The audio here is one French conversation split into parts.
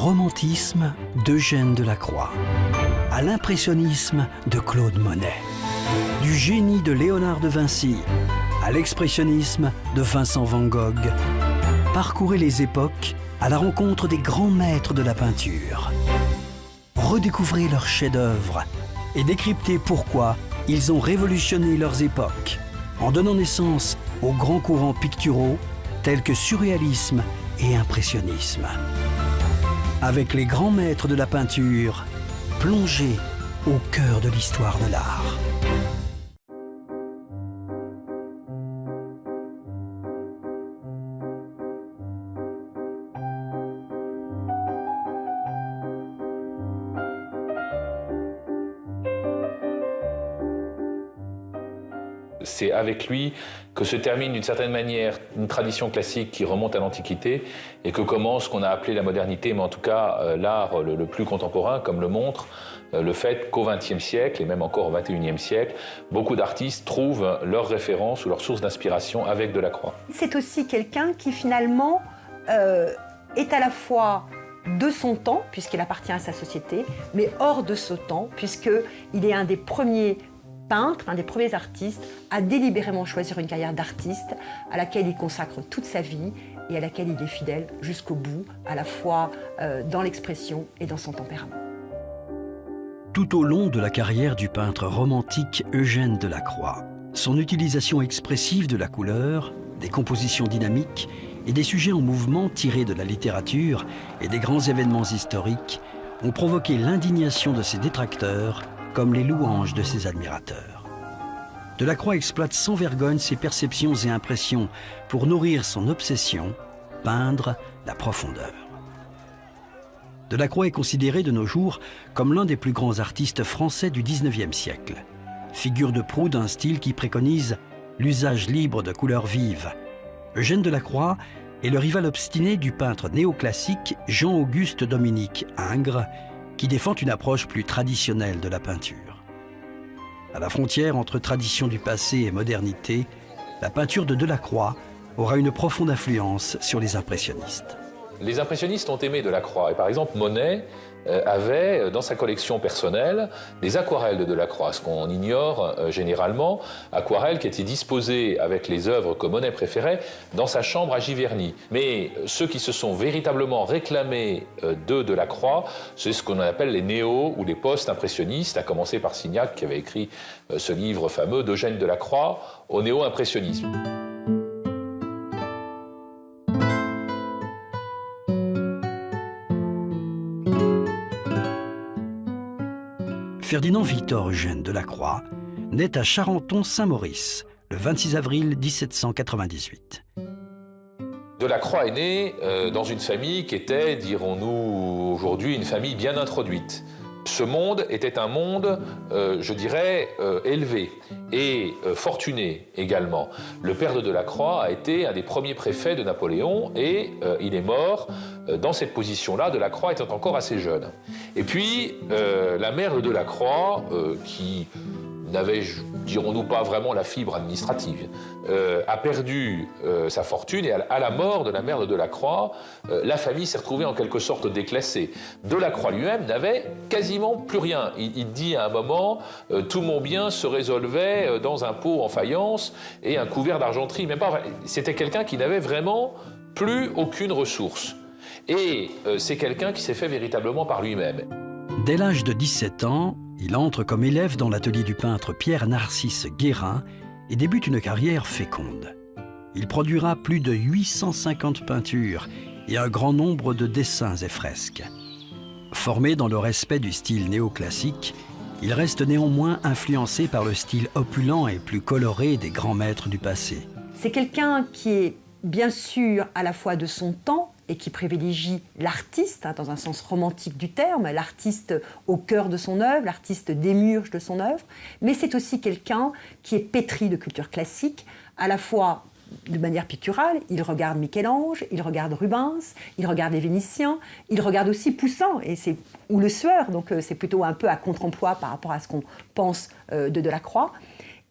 romantisme d'Eugène Delacroix à l'impressionnisme de Claude Monet, du génie de Léonard de Vinci à l'expressionnisme de Vincent van Gogh, parcourez les époques à la rencontre des grands maîtres de la peinture. Redécouvrez leurs chefs-d'œuvre et décryptez pourquoi ils ont révolutionné leurs époques, en donnant naissance aux grands courants picturaux tels que surréalisme et impressionnisme. Avec les grands maîtres de la peinture, plongez au cœur de l'histoire de l'art. C'est avec lui que se termine d'une certaine manière une tradition classique qui remonte à l'Antiquité et que commence ce qu'on a appelé la modernité, mais en tout cas l'art le plus contemporain, comme le montre le fait qu'au XXe siècle et même encore au XXIe siècle, beaucoup d'artistes trouvent leurs références ou leurs sources d'inspiration avec Delacroix. C'est aussi quelqu'un qui finalement est à la fois de son temps, puisqu'il appartient à sa société, mais hors de ce temps, puisqu'il est un des premiers peintre, un des premiers artistes, à délibérément choisir une carrière d'artiste à laquelle il consacre toute sa vie et à laquelle il est fidèle jusqu'au bout, à la fois dans l'expression et dans son tempérament. Tout au long de la carrière du peintre romantique Eugène Delacroix, son utilisation expressive de la couleur, des compositions dynamiques et des sujets en mouvement tirés de la littérature et des grands événements historiques ont provoqué l'indignation de ses détracteurs comme les louanges de ses admirateurs. Delacroix exploite sans vergogne ses perceptions et impressions pour nourrir son obsession, peindre la profondeur. Delacroix est considéré de nos jours comme l'un des plus grands artistes français du XIXe siècle, figure de proue d'un style qui préconise l'usage libre de couleurs vives. Eugène Delacroix est le rival obstiné du peintre néoclassique Jean-Auguste Dominique Ingres, qui défend une approche plus traditionnelle de la peinture. À la frontière entre tradition du passé et modernité, la peinture de Delacroix aura une profonde influence sur les impressionnistes. Les impressionnistes ont aimé Delacroix et par exemple Monet avait dans sa collection personnelle des aquarelles de Delacroix, ce qu'on ignore généralement, aquarelles qui étaient disposées avec les œuvres que Monet préférait dans sa chambre à Giverny. Mais ceux qui se sont véritablement réclamés de Delacroix, c'est ce qu'on appelle les néo- ou les post-impressionnistes, à commencer par Signac qui avait écrit ce livre fameux d'Eugène Delacroix au néo-impressionnisme. Ferdinand Victor Eugène Delacroix naît à Charenton-Saint-Maurice le 26 avril 1798. Delacroix est né dans une famille qui était, dirons-nous aujourd'hui, une famille bien introduite. Ce monde était un monde, je dirais, élevé et fortuné également. Le père de Delacroix a été un des premiers préfets de Napoléon et il est mort dans cette position-là, Delacroix étant encore assez jeune. Et puis, la mère de Delacroix, qui n'avait, dirons-nous, pas vraiment la fibre administrative, a perdu sa fortune et à la mort de la mère de Delacroix, la famille s'est retrouvée en quelque sorte déclassée. Delacroix lui-même n'avait quasiment plus rien. Il dit à un moment, tout mon bien se résolvait dans un pot en faïence et un couvert d'argenterie. Même pas. C'était quelqu'un qui n'avait vraiment plus aucune ressource. Et c'est quelqu'un qui s'est fait véritablement par lui-même. Dès l'âge de 17 ans, il entre comme élève dans l'atelier du peintre Pierre-Narcisse Guérin et débute une carrière féconde. Il produira plus de 850 peintures et un grand nombre de dessins et fresques. Formé dans le respect du style néoclassique, il reste néanmoins influencé par le style opulent et plus coloré des grands maîtres du passé. C'est quelqu'un qui est bien sûr à la fois de son temps et qui privilégie l'artiste, dans un sens romantique du terme, l'artiste au cœur de son œuvre, l'artiste démiurge de son œuvre, mais c'est aussi quelqu'un qui est pétri de culture classique, à la fois de manière picturale. Il regarde Michel-Ange, il regarde Rubens, il regarde les Vénitiens, il regarde aussi Poussin ou Le Sueur, donc c'est plutôt un peu à contre-emploi par rapport à ce qu'on pense de Delacroix.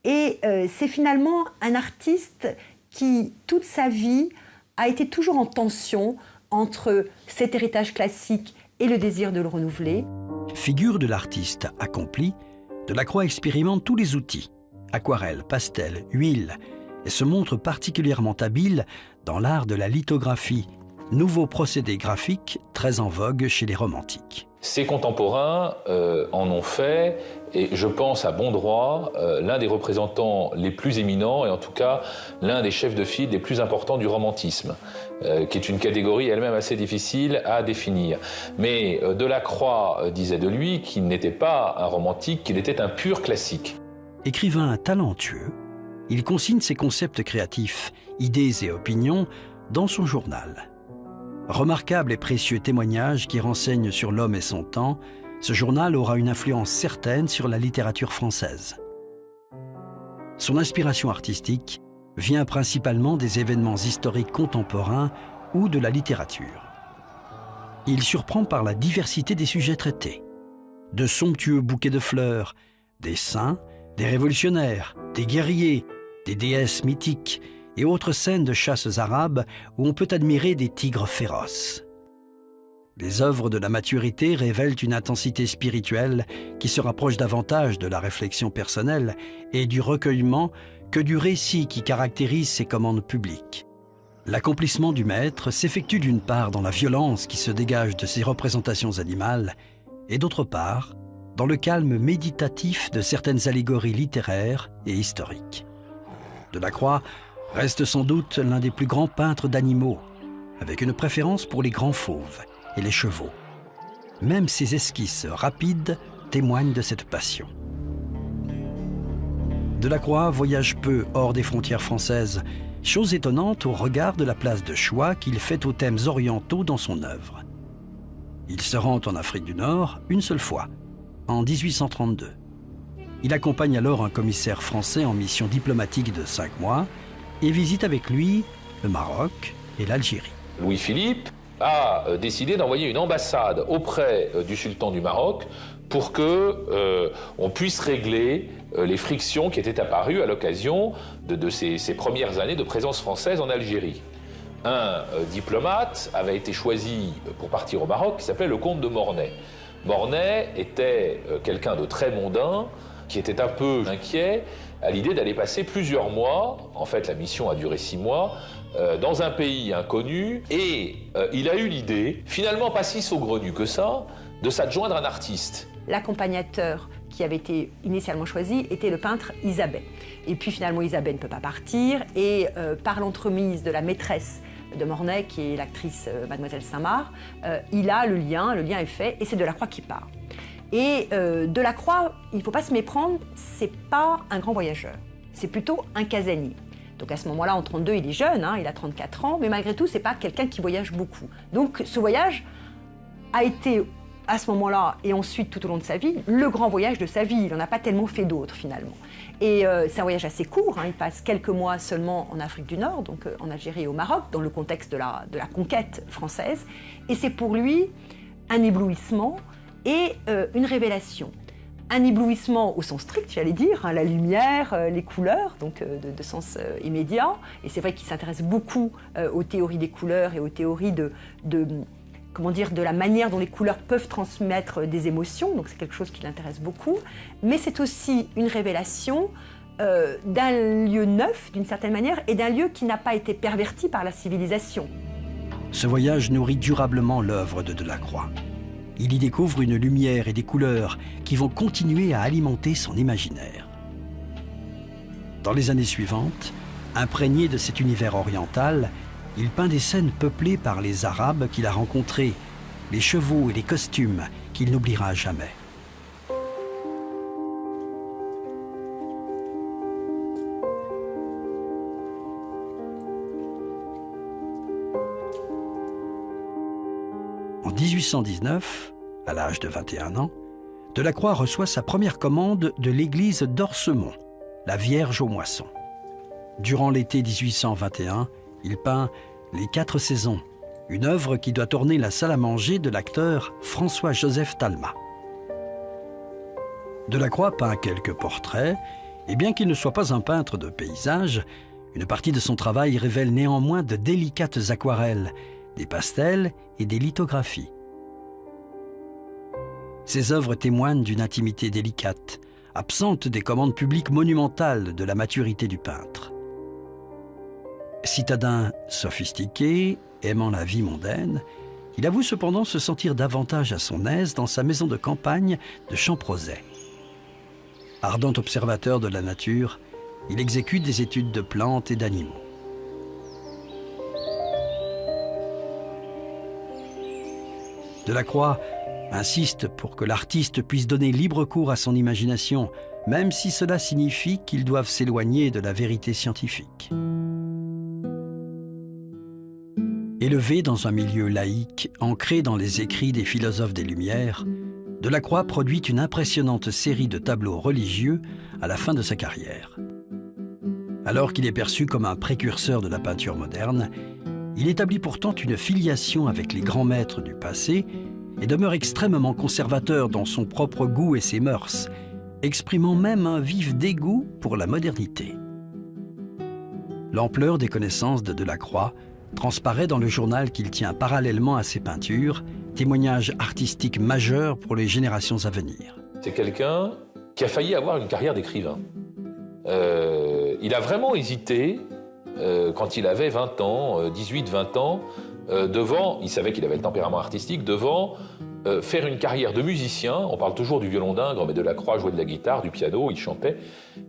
Et c'est finalement un artiste qui, toute sa vie, a été toujours en tension entre cet héritage classique et le désir de le renouveler. Figure de l'artiste accompli, Delacroix expérimente tous les outils, aquarelle, pastel, huile, et se montre particulièrement habile dans l'art de la lithographie, nouveau procédé graphique très en vogue chez les romantiques. Ses contemporains en ont fait, et je pense à bon droit, l'un des représentants les plus éminents, et en tout cas l'un des chefs de file les plus importants du romantisme, qui est une catégorie elle-même assez difficile à définir. Mais Delacroix disait de lui qu'il n'était pas un romantique, qu'il était un pur classique. Écrivain talentueux, il consigne ses concepts créatifs, idées et opinions dans son journal. Remarquable et précieux témoignage qui renseigne sur l'homme et son temps, ce journal aura une influence certaine sur la littérature française. Son inspiration artistique vient principalement des événements historiques contemporains ou de la littérature. Il surprend par la diversité des sujets traités. De somptueux bouquets de fleurs, des saints, des révolutionnaires, des guerriers, des déesses mythiques, et autres scènes de chasses arabes où on peut admirer des tigres féroces. Les œuvres de la maturité révèlent une intensité spirituelle qui se rapproche davantage de la réflexion personnelle et du recueillement que du récit qui caractérise ses commandes publiques. L'accomplissement du maître s'effectue d'une part dans la violence qui se dégage de ses représentations animales et d'autre part dans le calme méditatif de certaines allégories littéraires et historiques. Delacroix reste sans doute l'un des plus grands peintres d'animaux, avec une préférence pour les grands fauves et les chevaux. Même ses esquisses rapides témoignent de cette passion. Delacroix voyage peu hors des frontières françaises, chose étonnante au regard de la place de choix qu'il fait aux thèmes orientaux dans son œuvre. Il se rend en Afrique du Nord une seule fois, en 1832. Il accompagne alors un commissaire français en mission diplomatique de 5 mois, et visite avec lui le Maroc et l'Algérie. Louis-Philippe a décidé d'envoyer une ambassade auprès du sultan du Maroc pour qu'on puisse régler les frictions qui étaient apparues à l'occasion de ces premières années de présence française en Algérie. Un diplomate avait été choisi pour partir au Maroc qui s'appelait le comte de Mornay. Mornay était quelqu'un de très mondain, qui était un peu inquiet à l'idée d'aller passer plusieurs mois, en fait la mission a duré 6 mois, dans un pays inconnu, et il a eu l'idée, finalement pas si saugrenue que ça, de s'adjoindre un artiste. L'accompagnateur qui avait été initialement choisi était le peintre Isabey. Et puis finalement Isabey ne peut pas partir, et par l'entremise de la maîtresse de Mornay, qui est l'actrice Mademoiselle Saint-Marc, il a le lien est fait, et c'est Delacroix qui part. Et Delacroix, il ne faut pas se méprendre, c'est pas un grand voyageur, c'est plutôt un casanier. Donc à ce moment-là, en 32, il est jeune, il a 34 ans, mais malgré tout, c'est pas quelqu'un qui voyage beaucoup. Donc ce voyage a été, à ce moment-là, et ensuite tout au long de sa vie, le grand voyage de sa vie. Il n'en a pas tellement fait d'autres, finalement. Et c'est un voyage assez court, il passe quelques mois seulement en Afrique du Nord, donc en Algérie et au Maroc, dans le contexte de la conquête française. Et c'est pour lui un éblouissement et une révélation. Un éblouissement au sens strict, j'allais dire, la lumière, les couleurs, donc de sens immédiat. Et c'est vrai qu'il s'intéresse beaucoup aux théories des couleurs et aux théories de la manière dont les couleurs peuvent transmettre des émotions. Donc c'est quelque chose qui l'intéresse beaucoup. Mais c'est aussi une révélation d'un lieu neuf, d'une certaine manière, et d'un lieu qui n'a pas été perverti par la civilisation. Ce voyage nourrit durablement l'œuvre de Delacroix. Il y découvre une lumière et des couleurs qui vont continuer à alimenter son imaginaire. Dans les années suivantes, imprégné de cet univers oriental, il peint des scènes peuplées par les Arabes qu'il a rencontrés, les chevaux et les costumes qu'il n'oubliera jamais. En 1819, à l'âge de 21 ans, Delacroix reçoit sa première commande de l'église d'Orsemont, la Vierge aux moissons. Durant l'été 1821, il peint Les 4 saisons, une œuvre qui doit orner la salle à manger de l'acteur François-Joseph Talma. Delacroix peint quelques portraits, et bien qu'il ne soit pas un peintre de paysage, une partie de son travail révèle néanmoins de délicates aquarelles, des pastels et des lithographies. Ses œuvres témoignent d'une intimité délicate, absente des commandes publiques monumentales de la maturité du peintre. Citadin sophistiqué, aimant la vie mondaine, il avoue cependant se sentir davantage à son aise dans sa maison de campagne de Champrosay. Ardent observateur de la nature, il exécute des études de plantes et d'animaux. Delacroix insiste pour que l'artiste puisse donner libre cours à son imagination, même si cela signifie qu'ils doivent s'éloigner de la vérité scientifique. Élevé dans un milieu laïque, ancré dans les écrits des philosophes des Lumières, Delacroix produit une impressionnante série de tableaux religieux à la fin de sa carrière. Alors qu'il est perçu comme un précurseur de la peinture moderne, il établit pourtant une filiation avec les grands maîtres du passé et demeure extrêmement conservateur dans son propre goût et ses mœurs, exprimant même un vif dégoût pour la modernité. L'ampleur des connaissances de Delacroix transparaît dans le journal qu'il tient parallèlement à ses peintures, témoignage artistique majeur pour les générations à venir. C'est quelqu'un qui a failli avoir une carrière d'écrivain. Il a vraiment hésité, quand il avait 20 ans, 18-20 ans, il savait qu'il avait le tempérament artistique, devant faire une carrière de musicien. On parle toujours du violon d'Ingres, mais Delacroix jouait de la guitare, du piano, il chantait.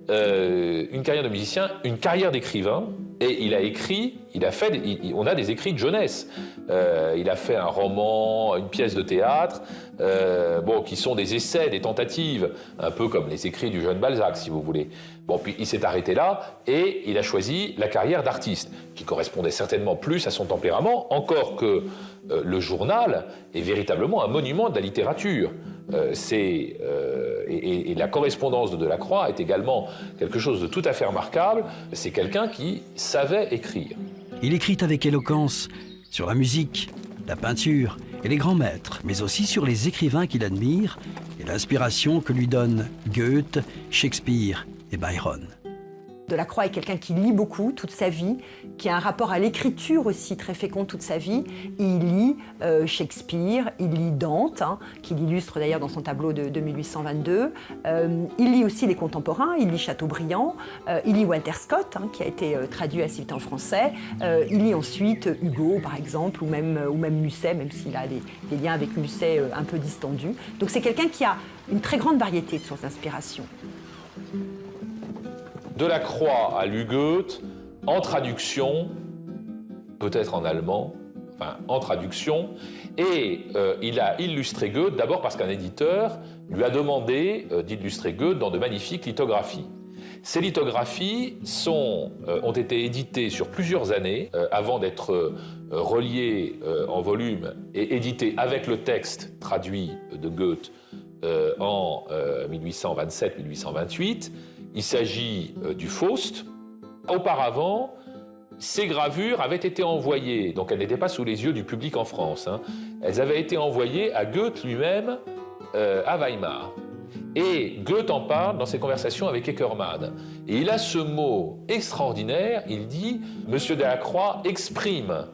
Une carrière de musicien, une carrière d'écrivain, et il a écrit, on a des écrits de jeunesse. Il a fait un roman, une pièce de théâtre, qui sont des essais, des tentatives, un peu comme les écrits du jeune Balzac, si vous voulez. Bon, puis il s'est arrêté là, et il a choisi la carrière d'artiste, qui correspondait certainement plus à son tempérament, encore que le journal est véritablement un monument de la littérature. Et la correspondance de Delacroix est également quelque chose de tout à fait remarquable. C'est quelqu'un qui savait écrire. Il écrit avec éloquence sur la musique, la peinture et les grands maîtres, mais aussi sur les écrivains qu'il admire et l'inspiration que lui donnent Goethe, Shakespeare et Byron. Delacroix est quelqu'un qui lit beaucoup toute sa vie, qui a un rapport à l'écriture aussi très fécond toute sa vie. Il lit Shakespeare, il lit Dante, qu'il illustre d'ailleurs dans son tableau de 1822. Il lit aussi les contemporains, il lit Chateaubriand, il lit Walter Scott, qui a été traduit assez vite en français. Il lit ensuite Hugo, par exemple, ou même Musset, même s'il a des liens avec Musset un peu distendus. Donc c'est quelqu'un qui a une très grande variété de sources d'inspiration. Delacroix a lu Goethe en traduction, peut-être en allemand, enfin en traduction, et il a illustré Goethe d'abord parce qu'un éditeur lui a demandé d'illustrer Goethe dans de magnifiques lithographies. Ces lithographies ont été éditées sur plusieurs années avant d'être reliées en volume et éditées avec le texte traduit de Goethe en 1827-1828. Il s'agit du Faust. Auparavant, ces gravures avaient été envoyées, donc elles n'étaient pas sous les yeux du public en France, elles avaient été envoyées à Goethe lui-même à Weimar. Et Goethe en parle dans ses conversations avec Eckermann. Et il a ce mot extraordinaire, il dit « Monsieur Delacroix exprime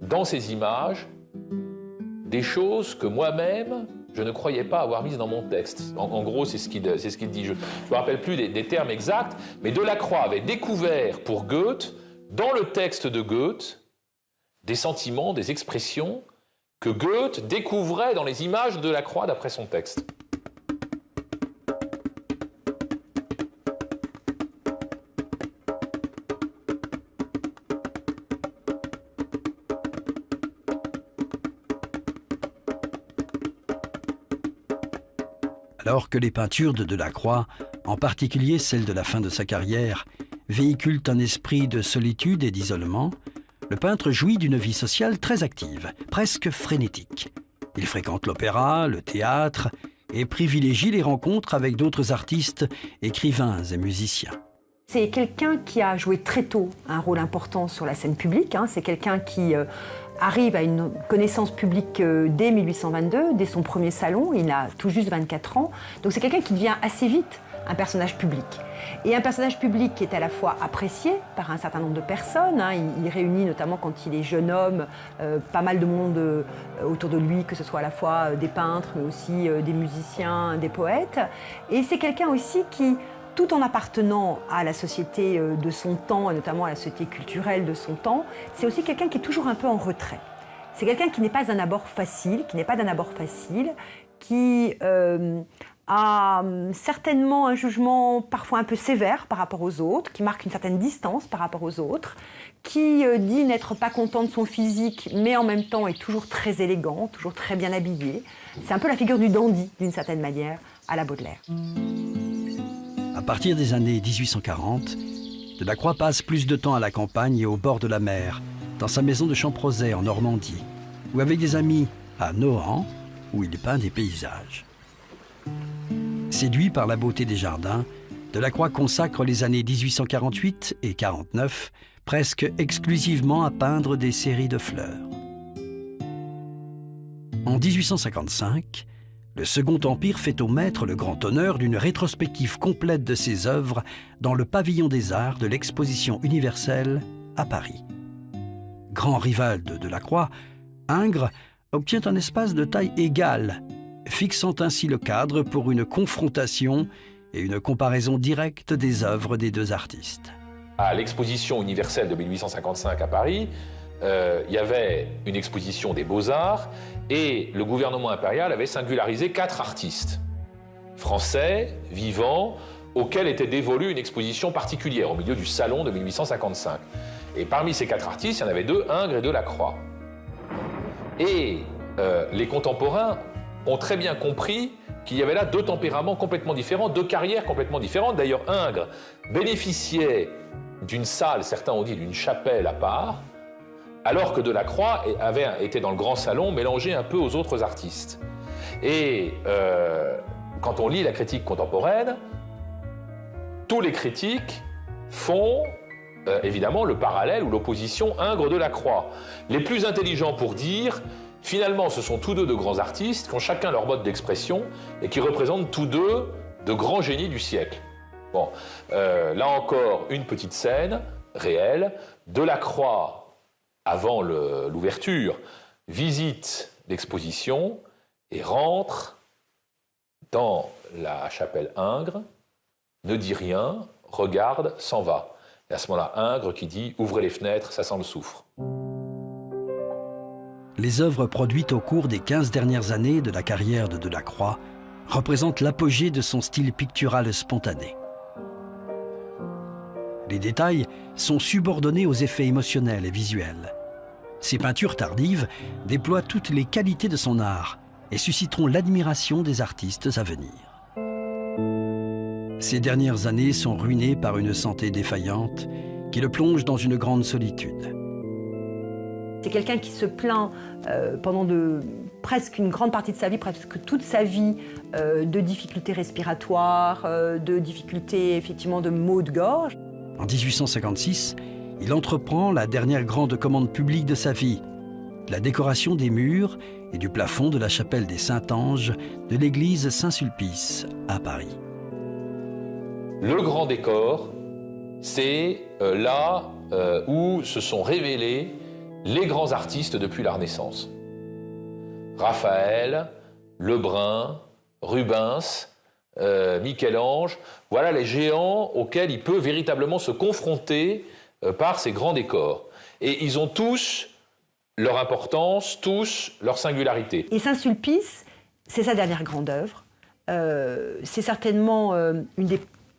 dans ses images des choses que moi-même, je ne croyais pas avoir mises dans mon texte. » En gros, c'est ce qu'il dit. Je ne me rappelle plus des termes exacts, mais Delacroix avait découvert pour Goethe, dans le texte de Goethe, des sentiments, des expressions que Goethe découvrait dans les images de Delacroix d'après son texte. Alors que les peintures de Delacroix, en particulier celles de la fin de sa carrière, véhiculent un esprit de solitude et d'isolement, le peintre jouit d'une vie sociale très active, presque frénétique. Il fréquente l'opéra, le théâtre et privilégie les rencontres avec d'autres artistes, écrivains et musiciens. C'est quelqu'un qui a joué très tôt un rôle important sur la scène publique. C'est quelqu'un qui arrive à une connaissance publique dès 1822, dès son premier salon. Il a tout juste 24 ans. Donc c'est quelqu'un qui devient assez vite un personnage public. Et un personnage public qui est à la fois apprécié par un certain nombre de personnes. Il réunit notamment quand il est jeune homme pas mal de monde autour de lui, que ce soit à la fois des peintres, mais aussi des musiciens, des poètes. Et c'est quelqu'un aussi qui, tout en appartenant à la société de son temps, et notamment à la société culturelle de son temps, c'est aussi quelqu'un qui est toujours un peu en retrait. C'est quelqu'un qui n'est pas d'un abord facile, qui a certainement un jugement parfois un peu sévère par rapport aux autres, qui marque une certaine distance par rapport aux autres, qui dit n'être pas content de son physique, mais en même temps est toujours très élégant, toujours très bien habillé. C'est un peu la figure du dandy, d'une certaine manière, à la Baudelaire. À partir des années 1840, Delacroix passe plus de temps à la campagne et au bord de la mer, dans sa maison de Champrosay en Normandie, ou avec des amis à Nohant, où il peint des paysages. Séduit par la beauté des jardins, Delacroix consacre les années 1848 et 49 presque exclusivement à peindre des séries de fleurs. En 1855, le Second Empire fait au maître le grand honneur d'une rétrospective complète de ses œuvres dans le pavillon des Arts de l'Exposition universelle à Paris. Grand rival de Delacroix, Ingres obtient un espace de taille égale, fixant ainsi le cadre pour une confrontation et une comparaison directe des œuvres des deux artistes. À l'Exposition universelle de 1855 à Paris, il y avait une exposition des Beaux-Arts et le gouvernement impérial avait singularisé 4 artistes français, vivants, auxquels était dévolue une exposition particulière au milieu du salon de 1855. Et parmi ces 4 artistes, il y en avait 2, Ingres et Delacroix. Et les contemporains ont très bien compris qu'il y avait là 2 tempéraments complètement différents, 2 carrières complètement différentes. D'ailleurs, Ingres bénéficiait d'une salle, certains ont dit d'une chapelle à part, alors que Delacroix était dans le grand salon mélangé un peu aux autres artistes. Et quand on lit la critique contemporaine, tous les critiques font évidemment le parallèle ou l'opposition Ingres-Delacroix. Les plus intelligents pour dire, finalement, ce sont tous 2 de grands artistes qui ont chacun leur mode d'expression et qui représentent tous 2 de grands génies du siècle. Bon, là encore, une petite scène réelle. Delacroix, avant l'ouverture, visite l'exposition et rentre dans la chapelle Ingres, ne dit rien, regarde, s'en va. Et à ce moment-là, Ingres qui dit « Ouvrez les fenêtres, ça sent le soufre ». Les œuvres produites au cours des 15 dernières années de la carrière de Delacroix représentent l'apogée de son style pictural spontané. Les détails sont subordonnés aux effets émotionnels et visuels. Ses peintures tardives déploient toutes les qualités de son art et susciteront l'admiration des artistes à venir. Ces dernières années sont ruinées par une santé défaillante qui le plonge dans une grande solitude. C'est quelqu'un qui se plaint pendant presque une grande partie de sa vie, presque toute sa vie, de difficultés respiratoires, de difficultés effectivement de maux de gorge. En 1856, il entreprend la dernière grande commande publique de sa vie, la décoration des murs et du plafond de la chapelle des Saints-Anges de l'église Saint-Sulpice à Paris. Le grand décor, c'est là où se sont révélés les grands artistes depuis la Renaissance. Raphaël, Lebrun, Rubens, Michel-Ange, voilà les géants auxquels il peut véritablement se confronter par ces grands décors. Et ils ont tous leur importance, tous leur singularité. Et Saint-Sulpice, c'est sa dernière grande œuvre. C'est certainement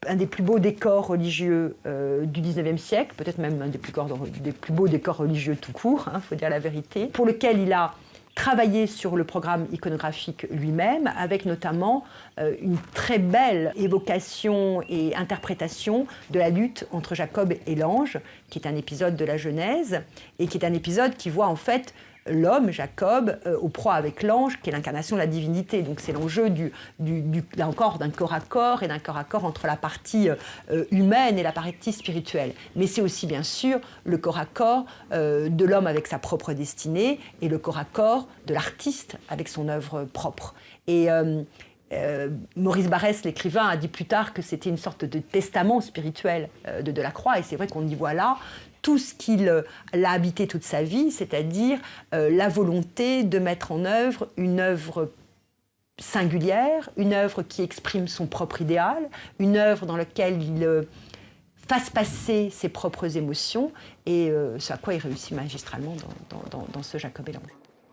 un des plus beaux décors religieux du XIXe siècle, peut-être même un des plus beaux décors religieux tout court, faut dire la vérité, pour lequel il a travaillé sur le programme iconographique lui-même, avec notamment une très belle évocation et interprétation de la lutte entre Jacob et l'ange, qui est un épisode de la Genèse, et qui est un épisode qui voit en fait l'homme, Jacob, au proie avec l'ange, qui est l'incarnation de la divinité. Donc c'est l'enjeu là encore d'un corps à corps et d'un corps à corps entre la partie humaine et la partie spirituelle. Mais c'est aussi bien sûr le corps à corps de l'homme avec sa propre destinée et le corps à corps de l'artiste avec son œuvre propre. Et Maurice Barrès, l'écrivain, a dit plus tard que c'était une sorte de testament spirituel de Delacroix, et c'est vrai qu'on y voit là tout ce qu'il a habité toute sa vie, c'est-à-dire la volonté de mettre en œuvre une œuvre singulière, une œuvre qui exprime son propre idéal, une œuvre dans laquelle il fasse passer ses propres émotions, et ce à quoi il réussit magistralement dans ce Jacob et l'ange.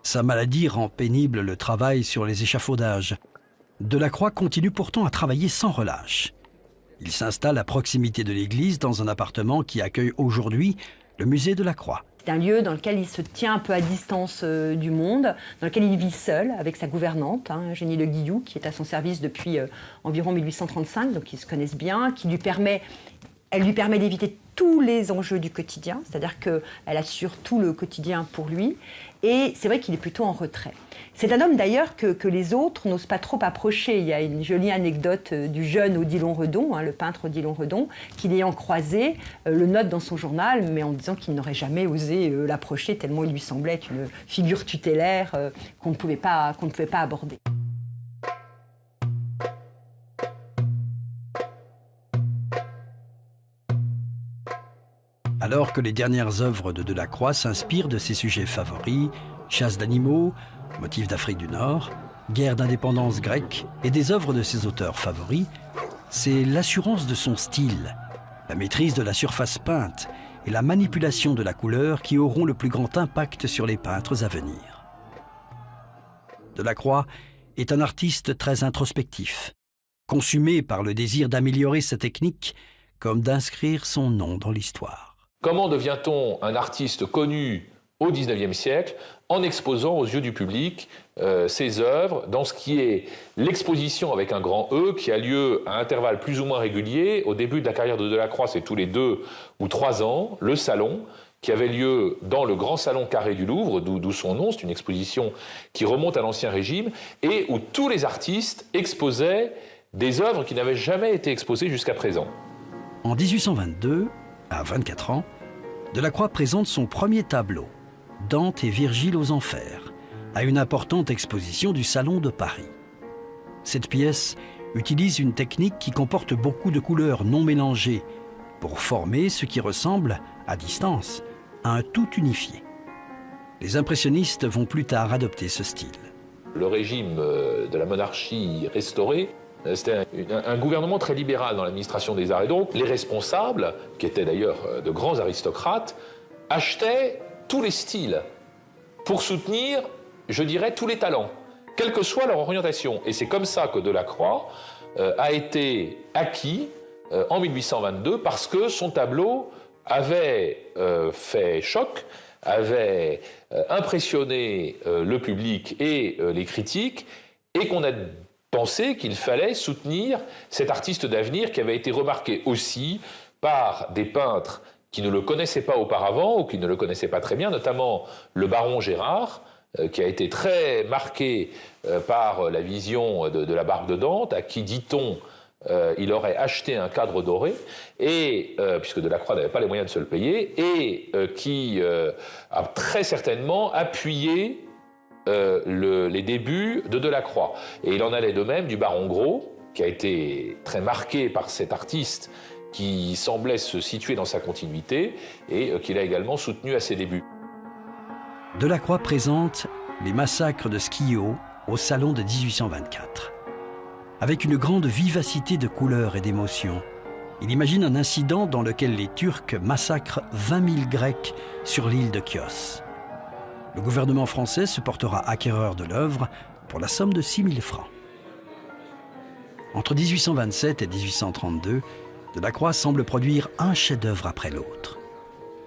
Sa maladie rend pénible le travail sur les échafaudages. Delacroix continue pourtant à travailler sans relâche. Il s'installe à proximité de l'église dans un appartement qui accueille aujourd'hui le musée Delacroix. C'est un lieu dans lequel il se tient un peu à distance du monde, dans lequel il vit seul avec sa gouvernante, Eugénie Le Guillou, qui est à son service depuis environ 1835, donc ils se connaissent bien, elle lui permet d'éviter tous les enjeux du quotidien, c'est-à-dire qu'elle assure tout le quotidien pour lui, et c'est vrai qu'il est plutôt en retrait. C'est un homme d'ailleurs que les autres n'osent pas trop approcher. Il y a une jolie anecdote du jeune Odilon Redon, le peintre Odilon Redon, qui l'ayant croisé, le note dans son journal, mais en disant qu'il n'aurait jamais osé l'approcher, tellement il lui semblait une figure tutélaire qu'on ne pouvait pas aborder. Alors que les dernières œuvres de Delacroix s'inspirent de ses sujets favoris, chasse d'animaux, motifs d'Afrique du Nord, guerre d'indépendance grecque et des œuvres de ses auteurs favoris, c'est l'assurance de son style, la maîtrise de la surface peinte et la manipulation de la couleur qui auront le plus grand impact sur les peintres à venir. Delacroix est un artiste très introspectif, consumé par le désir d'améliorer sa technique comme d'inscrire son nom dans l'histoire. Comment devient-on un artiste connu au XIXe siècle en exposant aux yeux du public ses œuvres dans ce qui est l'exposition avec un grand E qui a lieu à intervalles plus ou moins réguliers. Au début de la carrière de Delacroix, c'est tous les 2 ou 3 ans, le salon qui avait lieu dans le grand salon carré du Louvre, d'où son nom, c'est une exposition qui remonte à l'Ancien Régime, et où tous les artistes exposaient des œuvres qui n'avaient jamais été exposées jusqu'à présent. En 1822, à 24 ans, Delacroix présente son premier tableau, Dante et Virgile aux Enfers, à une importante exposition du Salon de Paris. Cette pièce utilise une technique qui comporte beaucoup de couleurs non mélangées pour former ce qui ressemble, à distance, à un tout unifié. Les impressionnistes vont plus tard adopter ce style. Le régime de la monarchie restaurée, c'était un gouvernement très libéral dans l'administration des arts. Et donc, les responsables, qui étaient d'ailleurs de grands aristocrates, achetaient tous les styles pour soutenir, je dirais, tous les talents, quelle que soit leur orientation. Et c'est comme ça que Delacroix a été acquis en 1822 parce que son tableau avait fait choc, avait impressionné le public et les critiques, et qu'on a pensé qu'il fallait soutenir cet artiste d'avenir qui avait été remarqué aussi par des peintres qui ne le connaissaient pas auparavant ou qui ne le connaissaient pas très bien, notamment le baron Gérard, qui a été très marqué par la vision de la barque de Dante, à qui, dit-on, il aurait acheté un cadre doré, et, puisque Delacroix n'avait pas les moyens de se le payer, et qui a très certainement appuyé les débuts de Delacroix. Et il en allait de même du baron Gros, qui a été très marqué par cet artiste qui semblait se situer dans sa continuité et qu'il a également soutenu à ses débuts. Delacroix présente les massacres de Schio au Salon de 1824. Avec une grande vivacité de couleurs et d'émotions, il imagine un incident dans lequel les Turcs massacrent 20 000 Grecs sur l'île de Chios. Le gouvernement français se portera acquéreur de l'œuvre pour la somme de 6 000 francs. Entre 1827 et 1832, Delacroix semble produire un chef-d'œuvre après l'autre.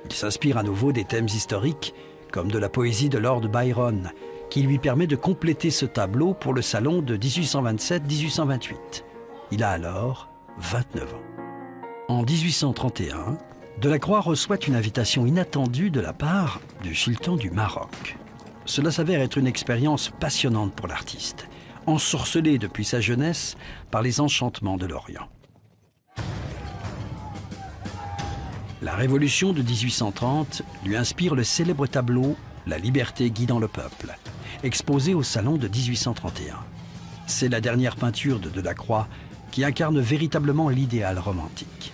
Il s'inspire à nouveau des thèmes historiques, comme de la poésie de Lord Byron, qui lui permet de compléter ce tableau pour le salon de 1827-1828. Il a alors 29 ans. En 1831, Delacroix reçoit une invitation inattendue de la part du sultan du Maroc. Cela s'avère être une expérience passionnante pour l'artiste, ensorcelé depuis sa jeunesse par les enchantements de l'Orient. La Révolution de 1830 lui inspire le célèbre tableau « La liberté guidant le peuple », exposé au Salon de 1831. C'est la dernière peinture de Delacroix qui incarne véritablement l'idéal romantique.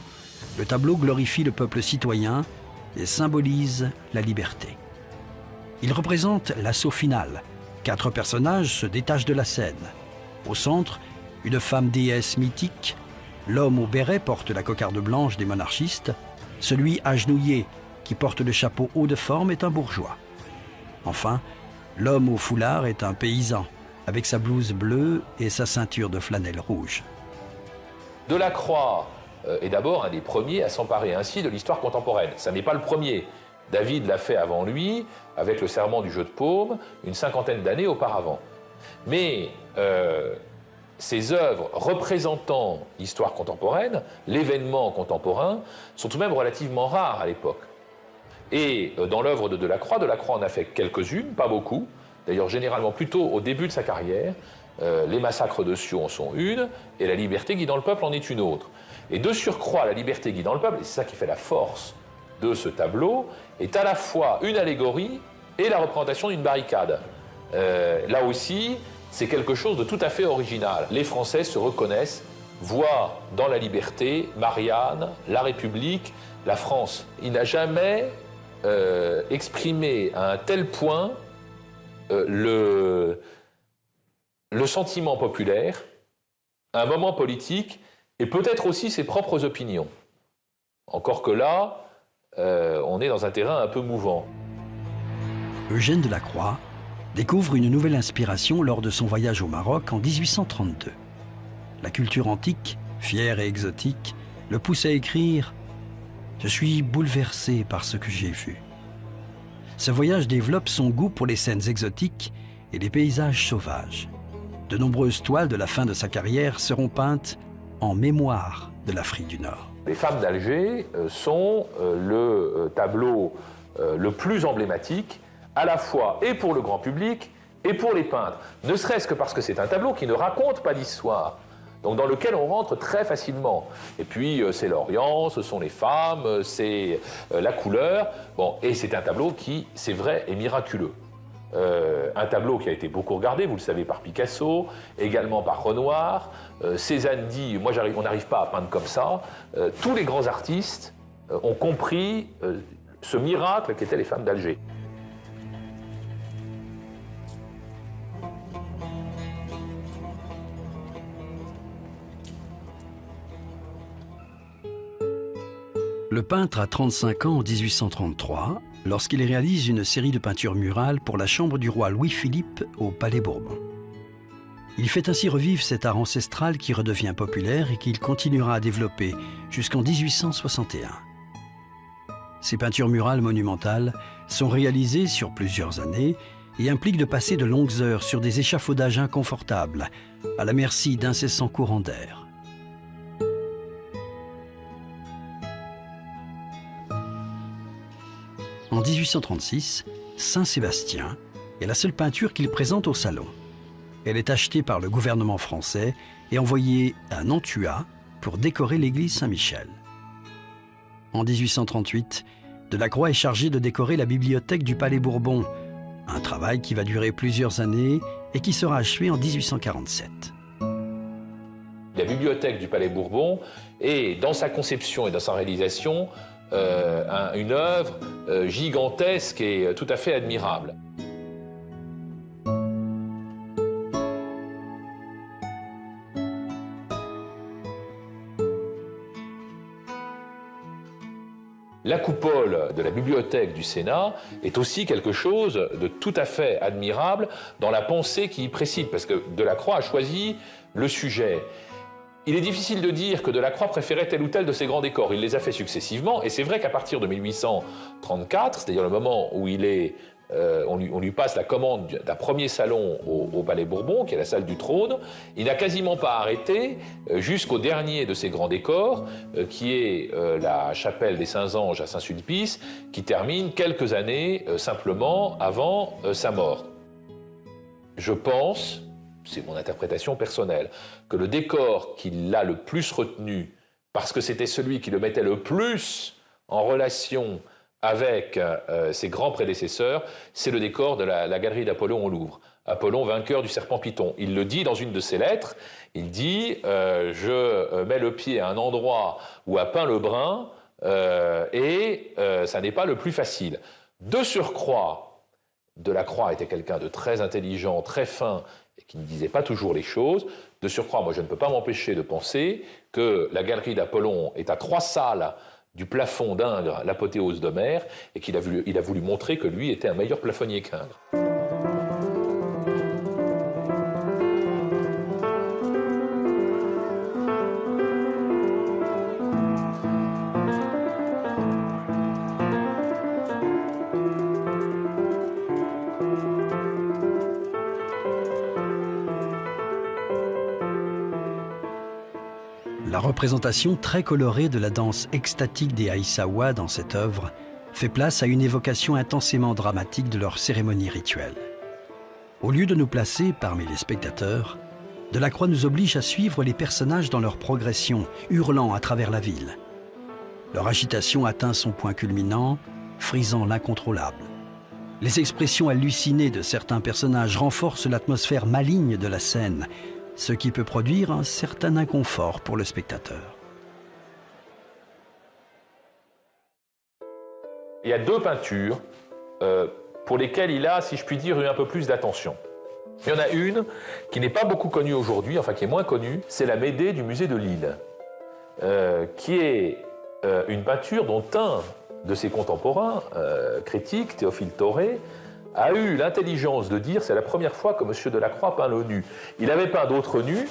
Le tableau glorifie le peuple citoyen et symbolise la liberté. Il représente l'assaut final. 4 personnages se détachent de la scène. Au centre, une femme déesse mythique. L'homme au béret porte la cocarde blanche des monarchistes. Celui agenouillé, qui porte le chapeau haut de forme, est un bourgeois. Enfin, l'homme au foulard est un paysan, avec sa blouse bleue et sa ceinture de flanelle rouge. Delacroix est d'abord un des premiers à s'emparer ainsi de l'histoire contemporaine. Ça n'est pas le premier. David l'a fait avant lui, avec le serment du jeu de paume, une 50aine d'années auparavant. Mais ces œuvres représentant l'histoire contemporaine, l'événement contemporain, sont tout de même relativement rares à l'époque. Et dans l'œuvre de Delacroix, Delacroix en a fait quelques-unes, pas beaucoup, d'ailleurs généralement plutôt au début de sa carrière. Les massacres de Sion en sont une, et La liberté guidant le peuple en est une autre. Et de surcroît, La liberté guidant le peuple, et c'est ça qui fait la force de ce tableau, est à la fois une allégorie et la représentation d'une barricade. Là aussi, c'est quelque chose de tout à fait original. Les Français se reconnaissent, voient dans la liberté Marianne, la République, la France. Il n'a jamais exprimé à un tel point le sentiment populaire, un moment politique, et peut-être aussi ses propres opinions. Encore que là, on est dans un terrain un peu mouvant. Eugène Delacroix découvre une nouvelle inspiration lors de son voyage au Maroc en 1832. La culture antique, fière et exotique, le pousse à écrire « Je suis bouleversé par ce que j'ai vu ». Ce voyage développe son goût pour les scènes exotiques et les paysages sauvages. De nombreuses toiles de la fin de sa carrière seront peintes en mémoire de l'Afrique du Nord. Les femmes d'Alger sont le tableau le plus emblématique, à la fois et pour le grand public et pour les peintres. Ne serait-ce que parce que c'est un tableau qui ne raconte pas d'histoire, donc dans lequel on rentre très facilement. Et puis c'est l'Orient, ce sont les femmes, c'est la couleur. Bon, et c'est un tableau qui, c'est vrai, est miraculeux. Un tableau qui a été beaucoup regardé, vous le savez, par Picasso, également par Renoir. Cézanne dit, moi on n'arrive pas à peindre comme ça. Tous les grands artistes ont compris ce miracle qu'étaient les femmes d'Alger. Le peintre a 35 ans en 1833, lorsqu'il réalise une série de peintures murales pour la chambre du roi Louis-Philippe au Palais Bourbon. Il fait ainsi revivre cet art ancestral qui redevient populaire et qu'il continuera à développer jusqu'en 1861. Ces peintures murales monumentales sont réalisées sur plusieurs années et impliquent de passer de longues heures sur des échafaudages inconfortables, à la merci d'incessants courants d'air. En 1836, Saint-Sébastien est la seule peinture qu'il présente au salon. Elle est achetée par le gouvernement français et envoyée à Nantua pour décorer l'église Saint-Michel. En 1838, Delacroix est chargé de décorer la bibliothèque du Palais Bourbon, un travail qui va durer plusieurs années et qui sera achevé en 1847. La bibliothèque du Palais Bourbon est, dans sa conception et dans sa réalisation, une œuvre gigantesque et tout à fait admirable. La coupole de la bibliothèque du Sénat est aussi quelque chose de tout à fait admirable dans la pensée qui y précède, parce que Delacroix a choisi le sujet. Il est difficile de dire que Delacroix préférait tel ou tel de ces grands décors. Il les a fait successivement, et c'est vrai qu'à partir de 1834, c'est-à-dire le moment où on lui passe la commande d'un premier salon au Palais Bourbon, qui est la salle du trône, il n'a quasiment pas arrêté jusqu'au dernier de ces grands décors, qui est la chapelle des Saints-Anges à Saint-Sulpice, qui termine quelques années simplement avant sa mort. Je pense, c'est mon interprétation personnelle, que le décor qui l'a le plus retenu, parce que c'était celui qui le mettait le plus en relation avec ses grands prédécesseurs, c'est le décor de la galerie d'Apollon au Louvre. Apollon, vainqueur du serpent Python. Il le dit dans une de ses lettres, il dit « Je mets le pied à un endroit où a peint le brun, et ça n'est pas le plus facile. » De surcroît, Delacroix était quelqu'un de très intelligent, très fin, et qui ne disait pas toujours les choses. De surcroît, moi je ne peux pas m'empêcher de penser que la galerie d'Apollon est à 3 salles du plafond d'Ingres, l'apothéose d'Homère, et qu'il a voulu montrer que lui était un meilleur plafonnier qu'Ingres. La représentation très colorée de la danse extatique des Aïssawa dans cette œuvre fait place à une évocation intensément dramatique de leur cérémonie rituelle. Au lieu de nous placer parmi les spectateurs, Delacroix nous oblige à suivre les personnages dans leur progression, hurlant à travers la ville. Leur agitation atteint son point culminant, frisant l'incontrôlable. Les expressions hallucinées de certains personnages renforcent l'atmosphère maligne de la scène, ce qui peut produire un certain inconfort pour le spectateur. Il y a 2 peintures pour lesquelles il a, si je puis dire, eu un peu plus d'attention. Il y en a une qui n'est pas beaucoup connue aujourd'hui, enfin qui est moins connue, c'est la Médée du musée de Lille, qui est une peinture dont un de ses contemporains, critique, Théophile Thoré, a eu l'intelligence de dire c'est la première fois que M. Delacroix peint le nu. Il avait peint d'autres nus,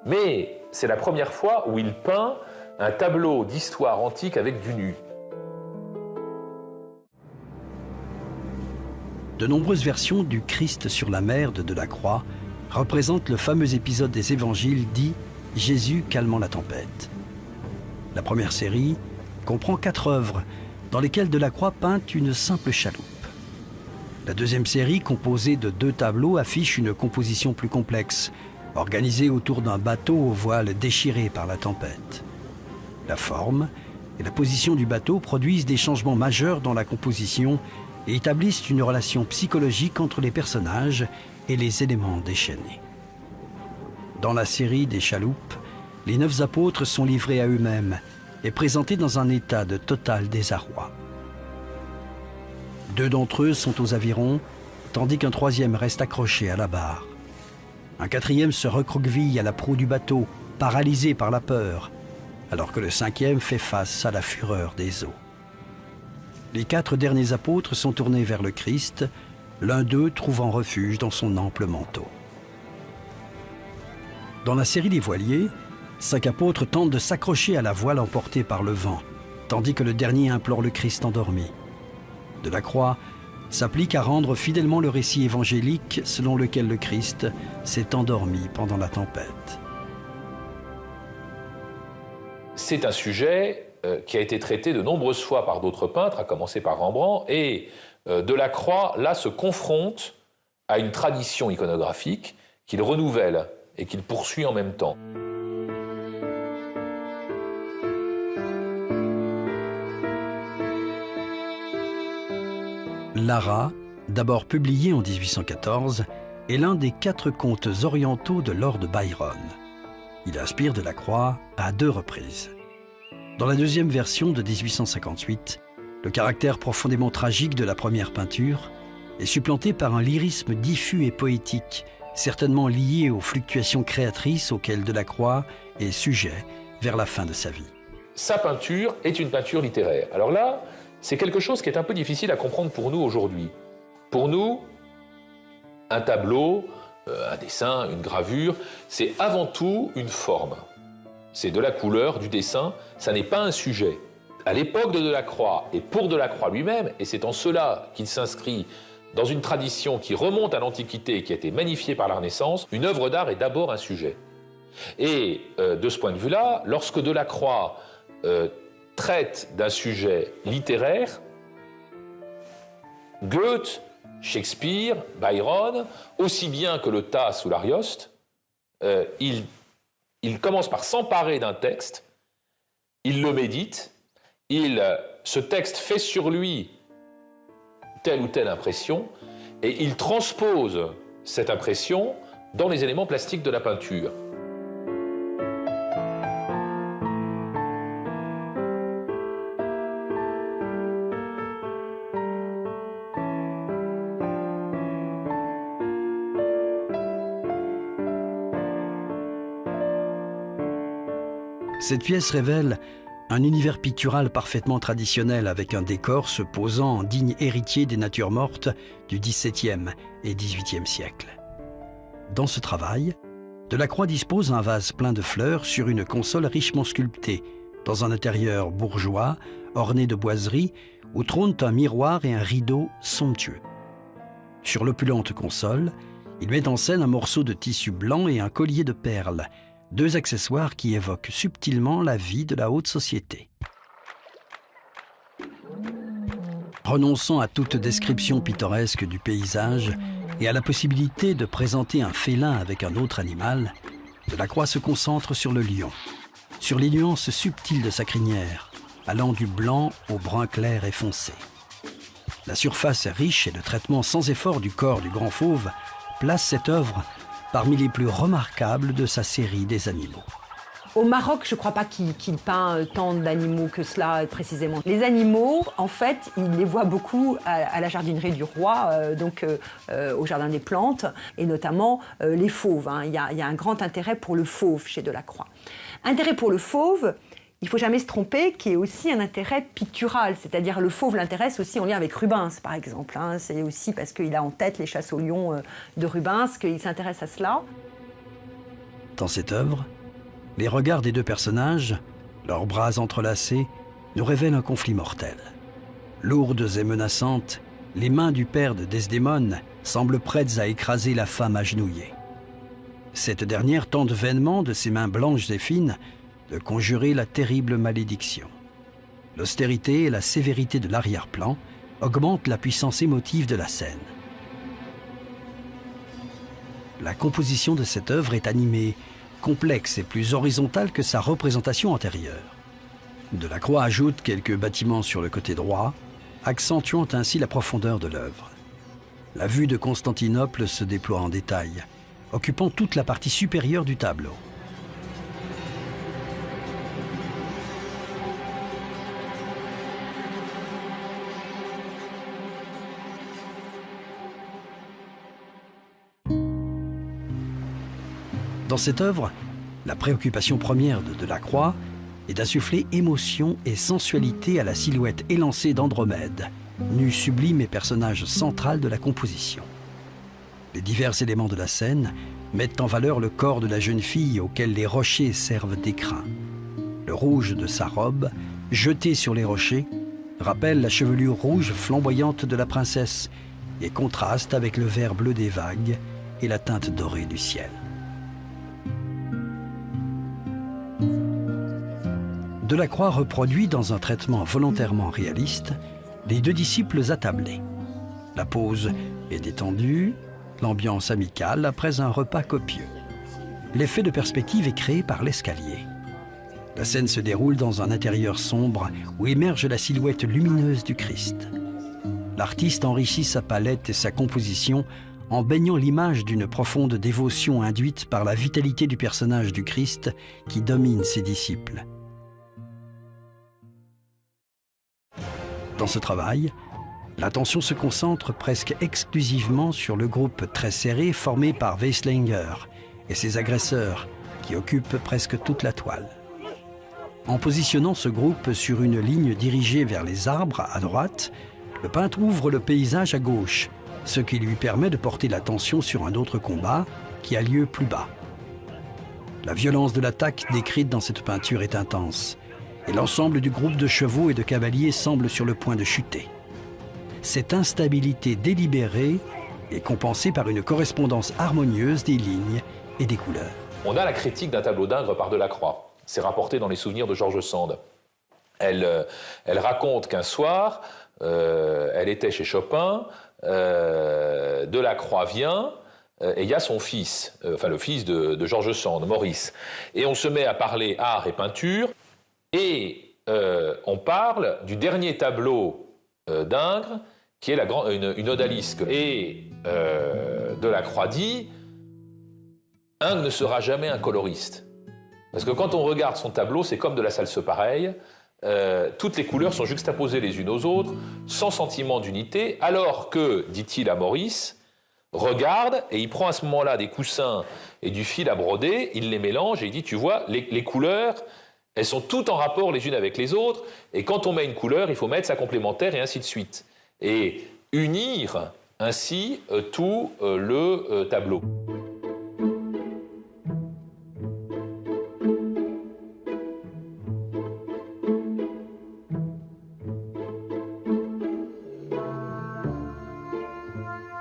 mais c'est la première fois où il peint un tableau d'histoire antique avec du nu. De nombreuses versions du Christ sur la mer de Delacroix représentent le fameux épisode des évangiles dit « Jésus calmant la tempête ». La première série comprend 4 œuvres dans lesquelles Delacroix peint une simple chaloupe. La deuxième série, composée de 2 tableaux, affiche une composition plus complexe, organisée autour d'un bateau aux voiles déchirées par la tempête. La forme et la position du bateau produisent des changements majeurs dans la composition et établissent une relation psychologique entre les personnages et les éléments déchaînés. Dans la série des chaloupes, les 9 apôtres sont livrés à eux-mêmes et présentés dans un état de total désarroi. 2 d'entre eux sont aux avirons, tandis qu'un 3e reste accroché à la barre. Un 4e se recroqueville à la proue du bateau, paralysé par la peur, alors que le 5e fait face à la fureur des eaux. Les 4 derniers apôtres sont tournés vers le Christ, l'un d'eux trouvant refuge dans son ample manteau. Dans la série des voiliers, 5 apôtres tentent de s'accrocher à la voile emportée par le vent, tandis que le dernier implore le Christ endormi. Delacroix s'applique à rendre fidèlement le récit évangélique selon lequel le Christ s'est endormi pendant la tempête. C'est un sujet qui a été traité de nombreuses fois par d'autres peintres, à commencer par Rembrandt, et Delacroix, là, se confronte à une tradition iconographique qu'il renouvelle et qu'il poursuit en même temps. Lara, d'abord publié en 1814, est l'un des 4 contes orientaux de Lord Byron. Il inspire Delacroix à 2 reprises. Dans la deuxième version de 1858, le caractère profondément tragique de la première peinture est supplanté par un lyrisme diffus et poétique, certainement lié aux fluctuations créatrices auxquelles Delacroix est sujet vers la fin de sa vie. Sa peinture est une peinture littéraire. Alors là, c'est quelque chose qui est un peu difficile à comprendre pour nous aujourd'hui. Pour nous, un tableau, un dessin, une gravure, c'est avant tout une forme. C'est de la couleur, du dessin, ça n'est pas un sujet. À l'époque de Delacroix, et pour Delacroix lui-même, et c'est en cela qu'il s'inscrit dans une tradition qui remonte à l'Antiquité et qui a été magnifiée par la Renaissance, une œuvre d'art est d'abord un sujet. Et de ce point de vue-là, lorsque Delacroix traite d'un sujet littéraire, Goethe, Shakespeare, Byron, aussi bien que le Tasse ou l'Arioste, il commence par s'emparer d'un texte, il le médite, il ce texte fait sur lui telle ou telle impression, et il transpose cette impression dans les éléments plastiques de la peinture. Cette pièce révèle un univers pictural parfaitement traditionnel avec un décor se posant en digne héritier des natures mortes du XVIIe et XVIIIe siècle. Dans ce travail, Delacroix dispose d'un vase plein de fleurs sur une console richement sculptée, dans un intérieur bourgeois, orné de boiseries, où trônent un miroir et un rideau somptueux. Sur l'opulente console, il met en scène un morceau de tissu blanc et un collier de perles, deux accessoires qui évoquent subtilement la vie de la haute société. Renonçant à toute description pittoresque du paysage et à la possibilité de présenter un félin avec un autre animal, Delacroix se concentre sur le lion, sur les nuances subtiles de sa crinière, allant du blanc au brun clair et foncé. La surface riche et le traitement sans effort du corps du grand fauve place cette œuvre parmi les plus remarquables de sa série des animaux. Au Maroc, je ne crois pas qu'il peint tant d'animaux que cela précisément. Les animaux, en fait, il les voit beaucoup à la jardinerie du roi, au jardin des plantes, et notamment les fauves. Il y a un grand intérêt pour le fauve chez Delacroix. Intérêt pour le fauve, il ne faut jamais se tromper, qui est aussi un intérêt pictural, c'est-à-dire le fauve l'intéresse aussi en lien avec Rubens, par exemple. C'est aussi parce qu'il a en tête les chasses au lion de Rubens qu'il s'intéresse à cela. Dans cette œuvre, les regards des deux personnages, leurs bras entrelacés, nous révèlent un conflit mortel. Lourdes et menaçantes, les mains du père de Desdémone semblent prêtes à écraser la femme agenouillée. Cette dernière tente vainement de ses mains blanches et fines de conjurer la terrible malédiction. L'austérité et la sévérité de l'arrière-plan augmentent la puissance émotive de la scène. La composition de cette œuvre est animée, complexe et plus horizontale que sa représentation antérieure. Delacroix ajoute quelques bâtiments sur le côté droit, accentuant ainsi la profondeur de l'œuvre. La vue de Constantinople se déploie en détail, occupant toute la partie supérieure du tableau. Dans cette œuvre, la préoccupation première de Delacroix est d'insuffler émotion et sensualité à la silhouette élancée d'Andromède, nu sublime et personnage central de la composition. Les divers éléments de la scène mettent en valeur le corps de la jeune fille auquel les rochers servent d'écrin. Le rouge de sa robe, jeté sur les rochers, rappelle la chevelure rouge flamboyante de la princesse et contraste avec le vert bleu des vagues et la teinte dorée du ciel. Delacroix reproduit dans un traitement volontairement réaliste les deux disciples attablés. La pose est détendue, l'ambiance amicale après un repas copieux. L'effet de perspective est créé par l'escalier. La scène se déroule dans un intérieur sombre où émerge la silhouette lumineuse du Christ. L'artiste enrichit sa palette et sa composition en baignant l'image d'une profonde dévotion induite par la vitalité du personnage du Christ qui domine ses disciples. Dans ce travail, l'attention se concentre presque exclusivement sur le groupe très serré formé par Weisslinger et ses agresseurs qui occupent presque toute la toile. En positionnant ce groupe sur une ligne dirigée vers les arbres à droite, le peintre ouvre le paysage à gauche, ce qui lui permet de porter l'attention sur un autre combat qui a lieu plus bas. La violence de l'attaque décrite dans cette peinture est intense, et l'ensemble du groupe de chevaux et de cavaliers semble sur le point de chuter. Cette instabilité délibérée est compensée par une correspondance harmonieuse des lignes et des couleurs. On a la critique d'un tableau d'Ingres par Delacroix. C'est rapporté dans les souvenirs de George Sand. Elle raconte qu'un soir, elle était chez Chopin, Delacroix vient, et il y a son fils, le fils de George Sand, Maurice. Et on se met à parler art et peinture, et on parle du dernier tableau d'Ingres, qui est une odalisque. Et Delacroix dit « Ingres ne sera jamais un coloriste ». Parce que quand on regarde son tableau, c'est comme de la salse pareille. Toutes les couleurs sont juxtaposées les unes aux autres, sans sentiment d'unité, alors que, dit-il à Maurice, regarde, et il prend à ce moment-là des coussins et du fil à broder, il les mélange et il dit, tu vois, les couleurs, elles sont toutes en rapport les unes avec les autres, et quand on met une couleur, il faut mettre sa complémentaire et ainsi de suite. Et unir ainsi tout le tableau.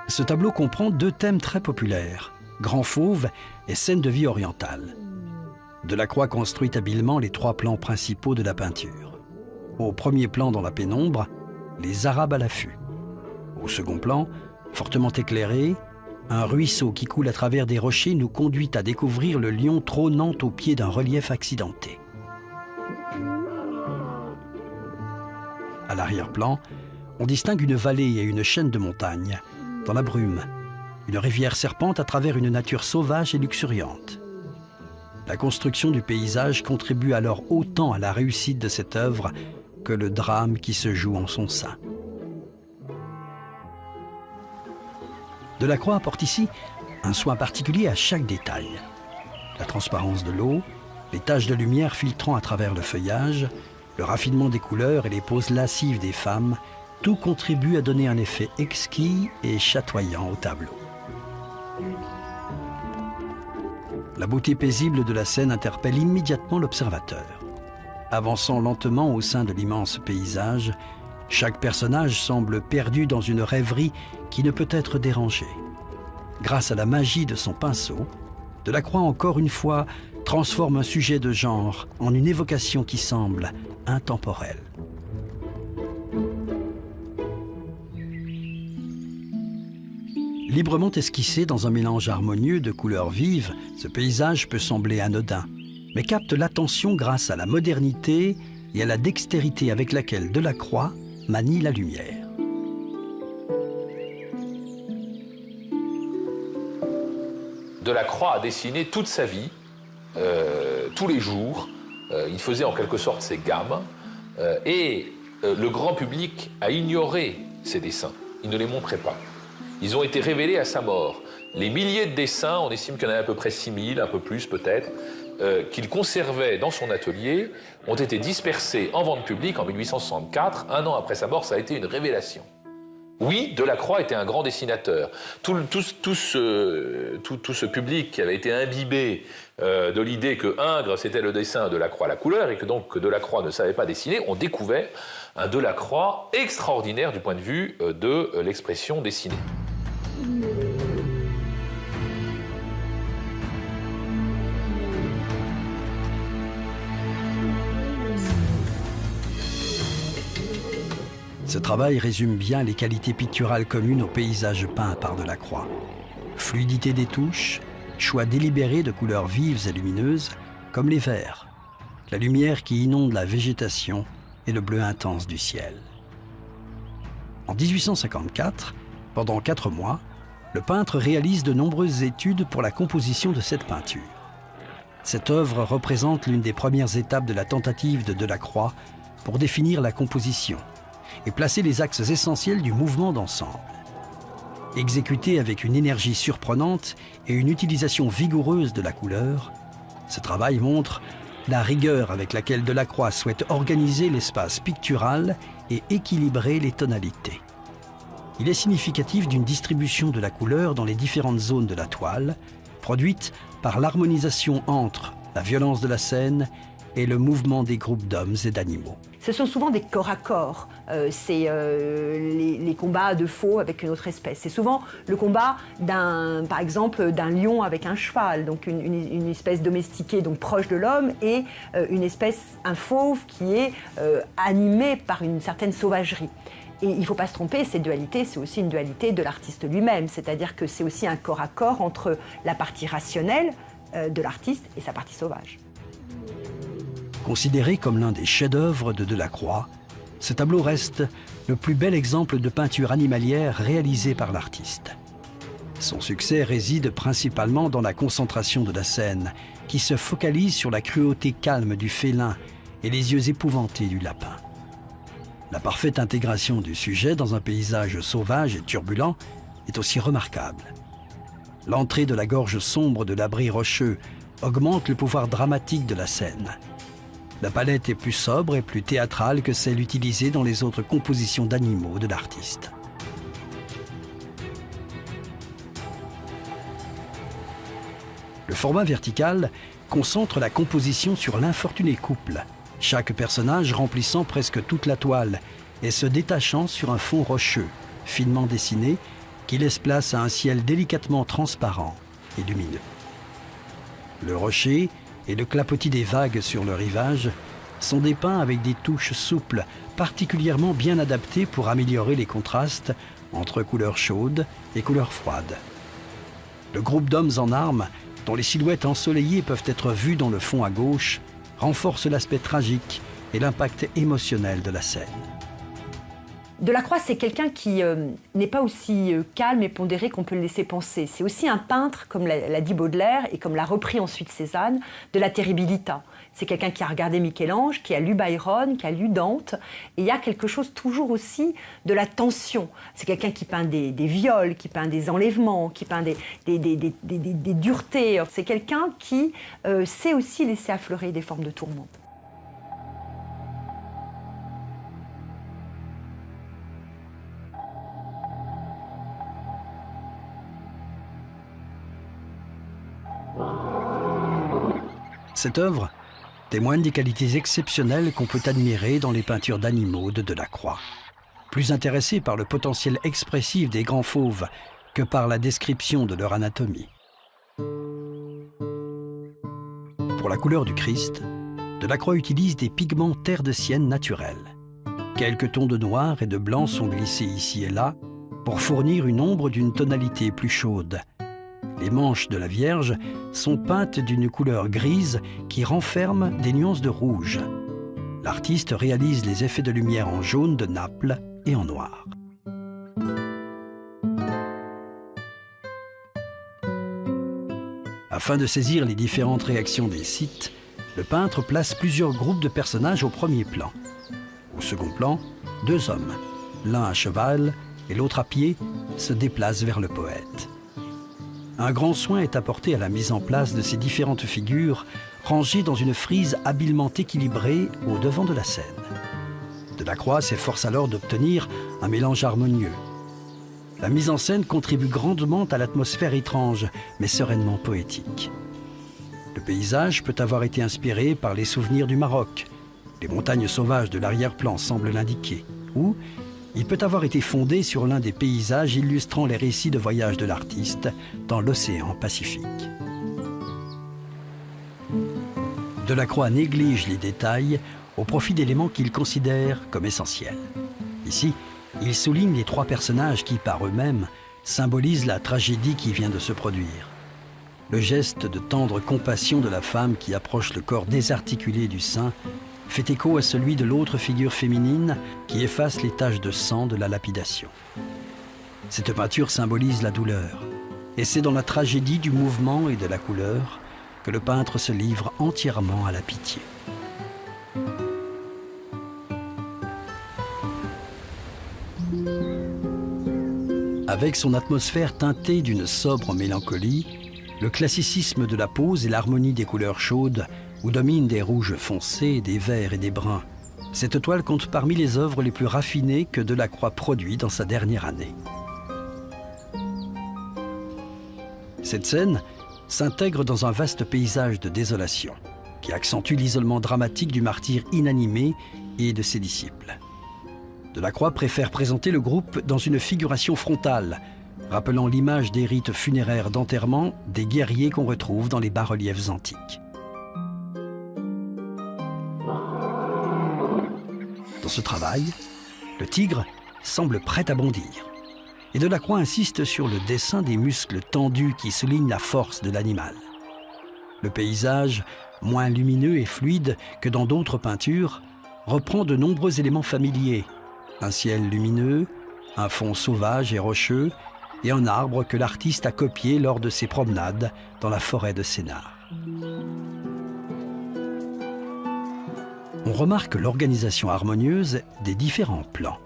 Ce tableau comprend deux thèmes très populaires, Grand Fauve et Scène de vie orientale. Delacroix construit habilement les trois plans principaux de la peinture. Au premier plan, dans la pénombre, les Arabes à l'affût. Au second plan, fortement éclairé, un ruisseau qui coule à travers des rochers nous conduit à découvrir le lion trônant au pied d'un relief accidenté. À l'arrière-plan, on distingue une vallée et une chaîne de montagnes. Dans la brume, une rivière serpente à travers une nature sauvage et luxuriante. La construction du paysage contribue alors autant à la réussite de cette œuvre que le drame qui se joue en son sein. Delacroix apporte ici un soin particulier à chaque détail. La transparence de l'eau, les taches de lumière filtrant à travers le feuillage, le raffinement des couleurs et les poses lascives des femmes, tout contribue à donner un effet exquis et chatoyant au tableau. La beauté paisible de la scène interpelle immédiatement l'observateur. Avançant lentement au sein de l'immense paysage, chaque personnage semble perdu dans une rêverie qui ne peut être dérangée. Grâce à la magie de son pinceau, Delacroix, encore une fois, transforme un sujet de genre en une évocation qui semble intemporelle. Librement esquissé dans un mélange harmonieux de couleurs vives, ce paysage peut sembler anodin, mais capte l'attention grâce à la modernité et à la dextérité avec laquelle Delacroix manie la lumière. Delacroix a dessiné toute sa vie, tous les jours. Il faisait en quelque sorte ses gammes, et le grand public a ignoré ses dessins. Il ne les montrait pas. Ils ont été révélés à sa mort. Les milliers de dessins, on estime qu'il y en a à peu près 6000, un peu plus peut-être, qu'il conservait dans son atelier, ont été dispersés en vente publique en 1864. Un an après sa mort, ça a été une révélation. Oui, Delacroix était un grand dessinateur. Tout ce public qui avait été imbibé de l'idée que Ingres, c'était le dessin, Delacroix la couleur, et que donc Delacroix ne savait pas dessiner, ont découvert un Delacroix extraordinaire du point de vue de l'expression dessinée. Ce travail résume bien les qualités picturales communes au paysage peint par Delacroix. Fluidité des touches, choix délibéré de couleurs vives et lumineuses, comme les verts, la lumière qui inonde la végétation et le bleu intense du ciel. En 1854, pendant 4 mois, le peintre réalise de nombreuses études pour la composition de cette peinture. Cette œuvre représente l'une des premières étapes de la tentative de Delacroix pour définir la composition et placer les axes essentiels du mouvement d'ensemble. Exécuté avec une énergie surprenante et une utilisation vigoureuse de la couleur, ce travail montre la rigueur avec laquelle Delacroix souhaite organiser l'espace pictural et équilibrer les tonalités. Il est significatif d'une distribution de la couleur dans les différentes zones de la toile, produite par l'harmonisation entre la violence de la scène et le mouvement des groupes d'hommes et d'animaux. Ce sont souvent des corps à corps, c'est les combats de faux avec une autre espèce. C'est souvent le combat, par exemple, d'un lion avec un cheval, donc une espèce domestiquée, donc proche de l'homme, et un fauve qui est animé par une certaine sauvagerie. Et il ne faut pas se tromper, cette dualité, c'est aussi une dualité de l'artiste lui-même, c'est-à-dire que c'est aussi un corps à corps entre la partie rationnelle de l'artiste et sa partie sauvage. Considéré comme l'un des chefs-d'œuvre de Delacroix, ce tableau reste le plus bel exemple de peinture animalière réalisée par l'artiste. Son succès réside principalement dans la concentration de la scène, qui se focalise sur la cruauté calme du félin et les yeux épouvantés du lapin. La parfaite intégration du sujet dans un paysage sauvage et turbulent est aussi remarquable. L'entrée de la gorge sombre de l'abri rocheux augmente le pouvoir dramatique de la scène. La palette est plus sobre et plus théâtrale que celle utilisée dans les autres compositions d'animaux de l'artiste. Le format vertical concentre la composition sur l'infortuné couple, chaque personnage remplissant presque toute la toile et se détachant sur un fond rocheux, finement dessiné, qui laisse place à un ciel délicatement transparent et lumineux. Le rocher et le clapotis des vagues sur le rivage sont dépeints avec des touches souples, particulièrement bien adaptées pour améliorer les contrastes entre couleurs chaudes et couleurs froides. Le groupe d'hommes en armes, dont les silhouettes ensoleillées peuvent être vues dans le fond à gauche, renforce l'aspect tragique et l'impact émotionnel de la scène. Delacroix, c'est quelqu'un qui n'est pas aussi calme et pondéré qu'on peut le laisser penser. C'est aussi un peintre, comme l'a dit Baudelaire et comme l'a repris ensuite Cézanne, de la terribilità. C'est quelqu'un qui a regardé Michel-Ange, qui a lu Byron, qui a lu Dante. Et il y a quelque chose toujours aussi de la tension. C'est quelqu'un qui peint des viols, qui peint des enlèvements, qui peint des duretés. C'est quelqu'un qui sait aussi laisser affleurer des formes de tourment. Cette œuvre témoigne des qualités exceptionnelles qu'on peut admirer dans les peintures d'animaux de Delacroix. Plus intéressé par le potentiel expressif des grands fauves que par la description de leur anatomie. Pour la couleur du Christ, Delacroix utilise des pigments terre de Sienne naturels. Quelques tons de noir et de blanc sont glissés ici et là pour fournir une ombre d'une tonalité plus chaude. Les manches de la Vierge sont peintes d'une couleur grise qui renferme des nuances de rouge. L'artiste réalise les effets de lumière en jaune de Naples et en noir. Afin de saisir les différentes réactions des sites, le peintre place plusieurs groupes de personnages au premier plan. Au second plan, deux hommes, l'un à cheval et l'autre à pied, se déplacent vers le poète. Un grand soin est apporté à la mise en place de ces différentes figures, rangées dans une frise habilement équilibrée au devant de la scène. Delacroix s'efforce alors d'obtenir un mélange harmonieux. La mise en scène contribue grandement à l'atmosphère étrange, mais sereinement poétique. Le paysage peut avoir été inspiré par les souvenirs du Maroc. Les montagnes sauvages de l'arrière-plan semblent l'indiquer. Ou il peut avoir été fondé sur l'un des paysages illustrant les récits de voyage de l'artiste dans l'océan Pacifique. Delacroix néglige les détails au profit d'éléments qu'il considère comme essentiels. Ici, il souligne les trois personnages qui, par eux-mêmes, symbolisent la tragédie qui vient de se produire. Le geste de tendre compassion de la femme qui approche le corps désarticulé du saint fait écho à celui de l'autre figure féminine qui efface les taches de sang de la lapidation. Cette peinture symbolise la douleur, et c'est dans la tragédie du mouvement et de la couleur que le peintre se livre entièrement à la pitié. Avec son atmosphère teintée d'une sobre mélancolie, le classicisme de la pose et l'harmonie des couleurs chaudes où dominent des rouges foncés, des verts et des bruns. Cette toile compte parmi les œuvres les plus raffinées que Delacroix produit dans sa dernière année. Cette scène s'intègre dans un vaste paysage de désolation qui accentue l'isolement dramatique du martyr inanimé et de ses disciples. Delacroix préfère présenter le groupe dans une figuration frontale, rappelant l'image des rites funéraires d'enterrement des guerriers qu'on retrouve dans les bas-reliefs antiques. Dans ce travail, le tigre semble prêt à bondir. Et Delacroix insiste sur le dessin des muscles tendus qui soulignent la force de l'animal. Le paysage moins lumineux et fluide que dans d'autres peintures, reprend de nombreux éléments familiers. Un ciel lumineux, un fond sauvage et rocheux, et un arbre que l'artiste a copié lors de ses promenades dans la forêt de Sénart. On remarque l'organisation harmonieuse des différents plans.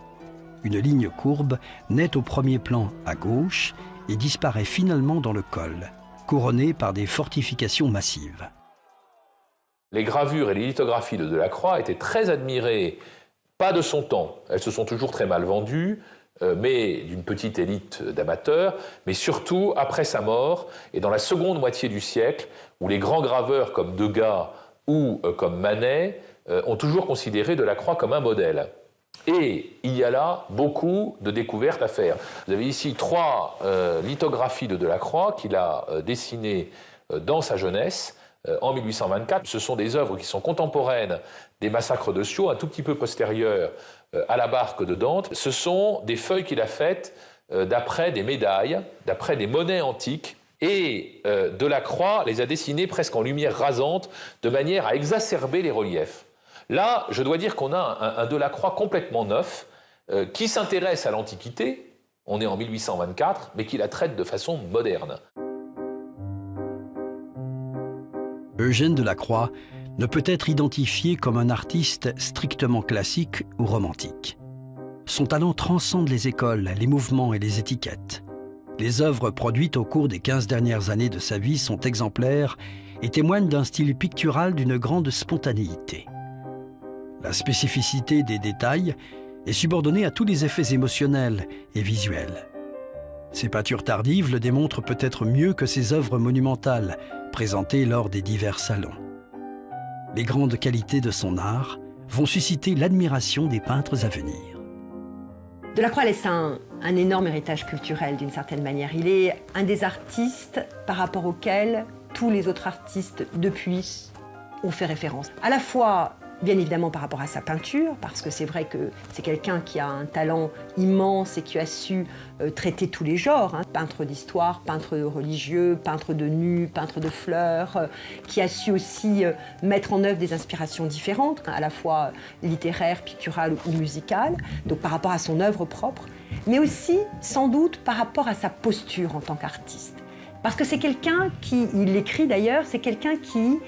Une ligne courbe naît au premier plan à gauche et disparaît finalement dans le col, couronnée par des fortifications massives. Les gravures et les lithographies de Delacroix étaient très admirées, pas de son temps, elles se sont toujours très mal vendues, mais d'une petite élite d'amateurs, mais surtout après sa mort et dans la seconde moitié du siècle, où les grands graveurs comme Degas ou comme Manet ont toujours considéré Delacroix comme un modèle. Et il y a là beaucoup de découvertes à faire. Vous avez ici 3 lithographies de Delacroix qu'il a dessinées dans sa jeunesse, en 1824. Ce sont des œuvres qui sont contemporaines des massacres de Sceaux, un tout petit peu postérieures à la barque de Dante. Ce sont des feuilles qu'il a faites d'après des médailles, d'après des monnaies antiques, et Delacroix les a dessinées presque en lumière rasante, de manière à exacerber les reliefs. Là, je dois dire qu'on a un Delacroix complètement neuf, qui s'intéresse à l'Antiquité, on est en 1824, mais qui la traite de façon moderne. Eugène Delacroix ne peut être identifié comme un artiste strictement classique ou romantique. Son talent transcende les écoles, les mouvements et les étiquettes. Les œuvres produites au cours des 15 dernières années de sa vie sont exemplaires et témoignent d'un style pictural d'une grande spontanéité. La spécificité des détails est subordonnée à tous les effets émotionnels et visuels. Ses peintures tardives le démontrent peut-être mieux que ses œuvres monumentales, présentées lors des divers salons. Les grandes qualités de son art vont susciter l'admiration des peintres à venir. Delacroix laisse un énorme héritage culturel d'une certaine manière. Il est un des artistes par rapport auxquels tous les autres artistes depuis ont fait référence. À la fois, bien évidemment, par rapport à sa peinture, parce que c'est vrai que c'est quelqu'un qui a un talent immense et qui a su traiter tous les genres, hein. Peintre d'histoire, peintre religieux, peintre de nus, peintre de fleurs, qui a su aussi mettre en œuvre des inspirations différentes, à la fois littéraires, picturales ou musicales, donc par rapport à son œuvre propre, mais aussi, sans doute, par rapport à sa posture en tant qu'artiste. Parce que c'est quelqu'un qui, il l'écrit d'ailleurs, c'est quelqu'un qui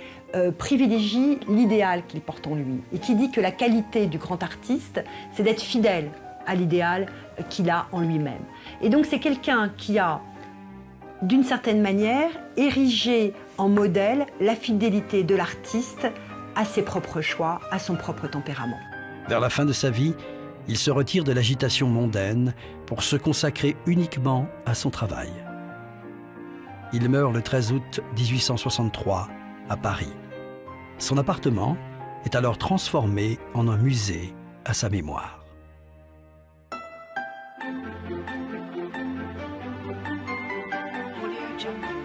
privilégie l'idéal qu'il porte en lui et qui dit que la qualité du grand artiste, c'est d'être fidèle à l'idéal qu'il a en lui-même. Et donc c'est quelqu'un qui a, d'une certaine manière, érigé en modèle la fidélité de l'artiste à ses propres choix, à son propre tempérament. Vers la fin de sa vie, il se retire de l'agitation mondaine pour se consacrer uniquement à son travail. Il meurt le 13 août 1863 à Paris. Son appartement est alors transformé en un musée à sa mémoire. Audio Jungle.